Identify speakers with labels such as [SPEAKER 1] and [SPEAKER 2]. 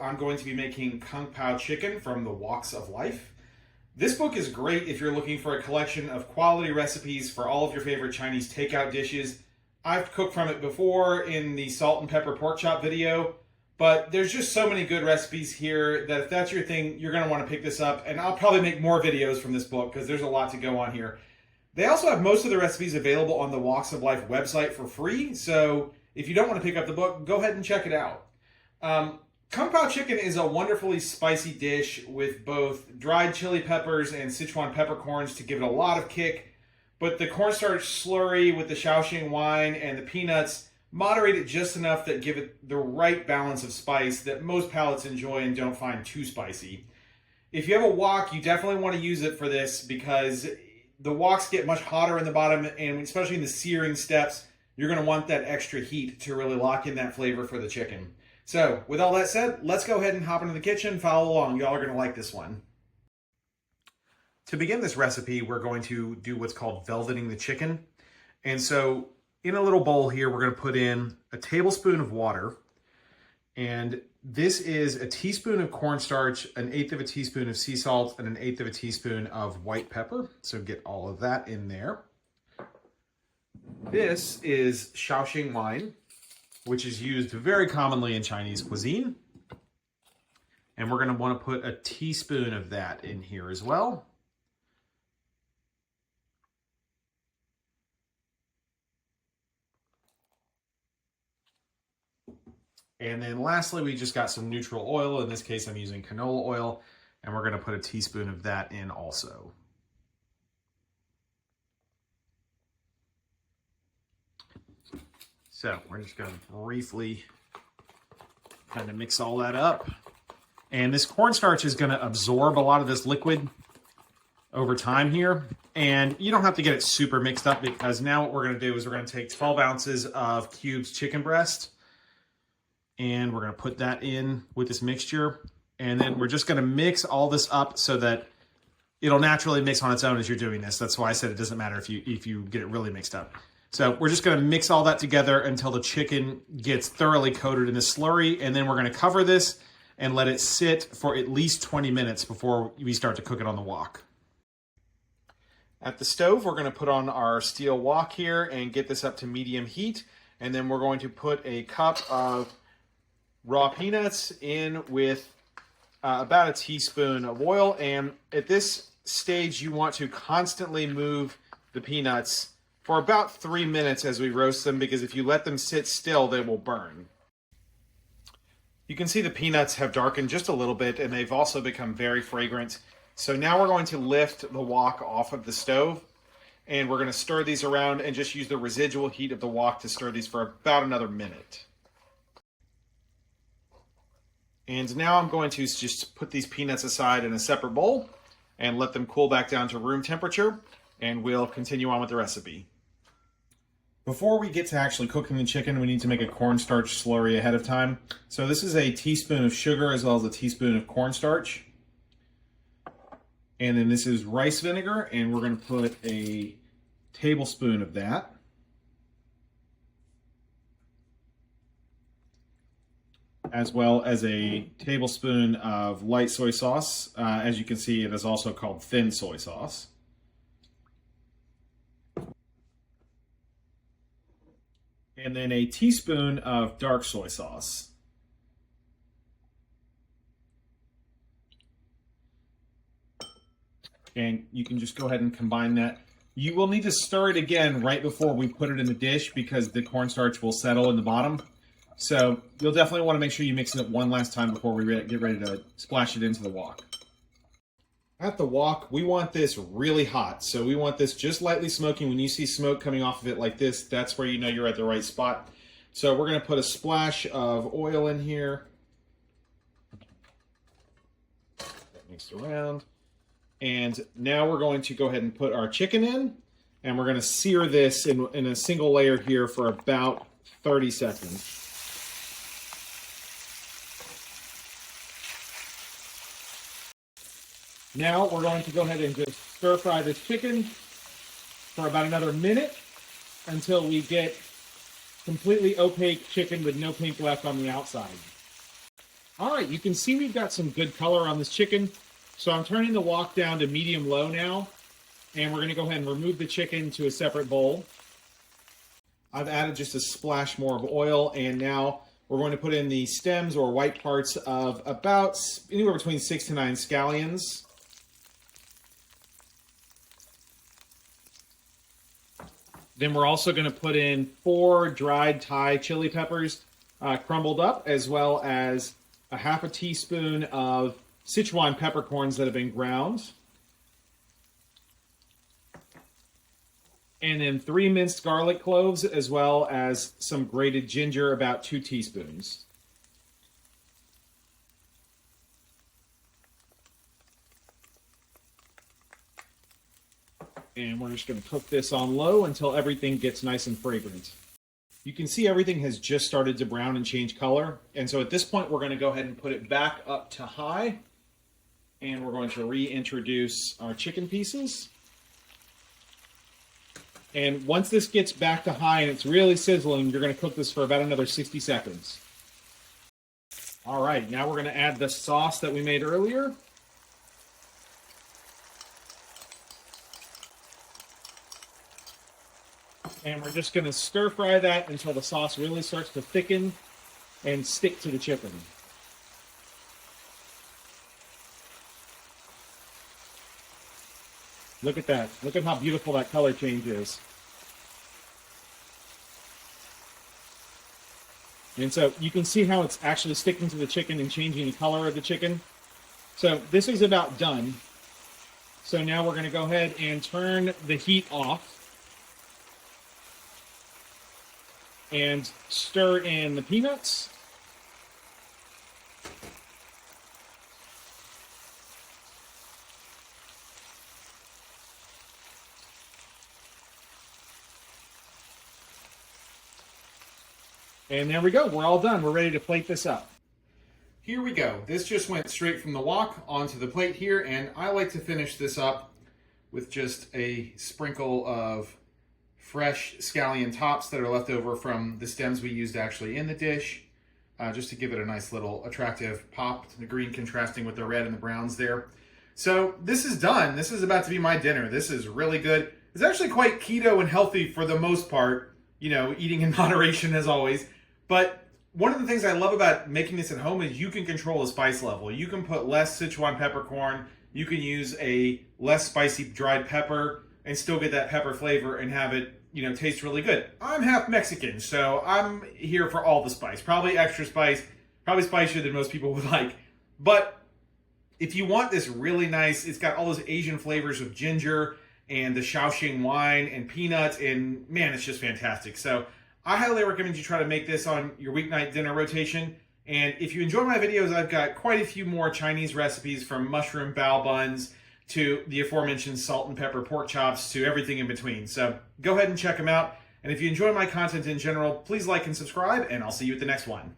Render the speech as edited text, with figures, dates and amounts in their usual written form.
[SPEAKER 1] I'm going to be making Kung Pao chicken from the Walks of Life. This book is great if you're looking for a collection of quality recipes for all of your favorite Chinese takeout dishes. I've cooked from it before in the salt and pepper pork chop video, but there's just so many good recipes here that if that's your thing, you're going to want to pick this up, and I'll probably make more videos from this book because there's a lot to go on here. They also have most of the recipes available on the Walks of Life website for free, so if you don't want to pick up the book, go ahead and check it out. Kung Pao chicken is a wonderfully spicy dish with both dried chili peppers and Sichuan peppercorns to give it a lot of kick, but the cornstarch slurry with the Shaoxing wine and the peanuts moderate it just enough that give it the right balance of spice that most palates enjoy and don't find too spicy. If you have a wok, you definitely want to use it for this because the woks get much hotter in the bottom, and especially in the searing steps, you're going to want that extra heat to really lock in that flavor for the chicken. So, with all that said, let's go ahead and hop into the kitchen, follow along. Y'all are going to like this one. To begin this recipe, we're going to do what's called velveting the chicken. And so, in a little bowl here, we're going to put in a tablespoon of water. And this is a teaspoon of cornstarch, 1/8 of a teaspoon of sea salt, and 1/8 of a teaspoon of white pepper. So get all of that in there. This is Shaoxing wine, which is used very commonly in Chinese cuisine. And we're going to want to put a teaspoon of that in here as well. And then lastly, we just got some neutral oil. In this case, I'm using canola oil, and we're going to put a teaspoon of that in also. So we're just going to briefly kind of mix all that up. And this cornstarch is going to absorb a lot of this liquid over time here. And you don't have to get it super mixed up because now what we're going to do is we're going to take 12 ounces of cubed chicken breast. And we're going to put that in with this mixture. And then we're just going to mix all this up so that it'll naturally mix on its own as you're doing this. That's why I said it doesn't matter if you get it really mixed up. So we're just going to mix all that together until the chicken gets thoroughly coated in the slurry. And then we're going to cover this and let it sit for at least 20 minutes before we start to cook it on the wok. At the stove, we're going to put on our steel wok here and get this up to medium heat. And then we're going to put a cup of raw peanuts in with about a teaspoon of oil. And at this stage, you want to constantly move the peanuts for about 3 minutes as we roast them, because if you let them sit still, they will burn. You can see the peanuts have darkened just a little bit, and they've also become very fragrant. So now we're going to lift the wok off of the stove, and we're going to stir these around and just use the residual heat of the wok to stir these for about another minute. And now I'm going to just put these peanuts aside in a separate bowl and let them cool back down to room temperature, and we'll continue on with the recipe. Before we get to actually cooking the chicken, we need to make a cornstarch slurry ahead of time. So this is a teaspoon of sugar as well as a teaspoon of cornstarch. And then this is rice vinegar, and we're going to put a tablespoon of that. As well as a tablespoon of light soy sauce. As you can see, it is also called thin soy sauce. And then a teaspoon of dark soy sauce. And you can just go ahead and combine that. You will need to stir it again right before we put it in the dish because the cornstarch will settle in the bottom. So you'll definitely want to make sure you mix it up one last time before we get ready to splash it into the wok. At the wok, we want this really hot. So we want this just lightly smoking. When you see smoke coming off of it like this, that's where you know you're at the right spot. So we're going to put a splash of oil in here. That mixed around. And now we're going to go ahead and put our chicken in. And we're going to sear this in a single layer here for about 30 seconds. Now we're going to go ahead and just stir fry this chicken for about another minute until we get completely opaque chicken with no pink left on the outside. All right, you can see we've got some good color on this chicken. So I'm turning the wok down to medium-low now, and we're gonna go ahead and remove the chicken to a separate bowl. I've added just a splash more of oil, and now we're going to put in the stems or white parts of about anywhere between 6 to 9 scallions. Then we're also going to put in 4 dried Thai chili peppers crumbled up, as well as a half a teaspoon of Sichuan peppercorns that have been ground. And then 3 minced garlic cloves, as well as some grated ginger, about 2 teaspoons. And we're just going to cook this on low until everything gets nice and fragrant. You can see everything has just started to brown and change color. And so at this point, we're going to go ahead and put it back up to high. And we're going to reintroduce our chicken pieces. And once this gets back to high and it's really sizzling, you're going to cook this for about another 60 seconds. All right, now we're going to add the sauce that we made earlier. And we're just going to stir fry that until the sauce really starts to thicken and stick to the chicken. Look at that. Look at how beautiful that color change is. And so you can see how it's actually sticking to the chicken and changing the color of the chicken. So this is about done. So now we're going to go ahead and turn the heat off and stir in the peanuts. And there we go. We're all done. We're ready to plate this up. Here we go. This just went straight from the wok onto the plate here, and I like to finish this up with just a sprinkle of fresh scallion tops that are left over from the stems we used actually in the dish, just to give it a nice little attractive pop, the green contrasting with the red and the browns there. So this is done. This is about to be my dinner. This is really good. It's actually quite keto and healthy for the most part, you know, eating in moderation as always. But one of the things I love about making this at home is you can control the spice level. You can put less Sichuan peppercorn, you can use a less spicy dried pepper and still get that pepper flavor and have it, you know, taste really good. I'm half Mexican, so I'm here for all the spice. Probably extra spice, probably spicier than most people would like. But if you want this really nice, it's got all those Asian flavors of ginger and the Shaoxing wine and peanuts, and man, it's just fantastic. So I highly recommend you try to make this on your weeknight dinner rotation. And if you enjoy my videos, I've got quite a few more Chinese recipes, from mushroom bao buns to the aforementioned salt and pepper pork chops to everything in between. So go ahead and check them out. And if you enjoy my content in general, please like and subscribe, and I'll see you at the next one.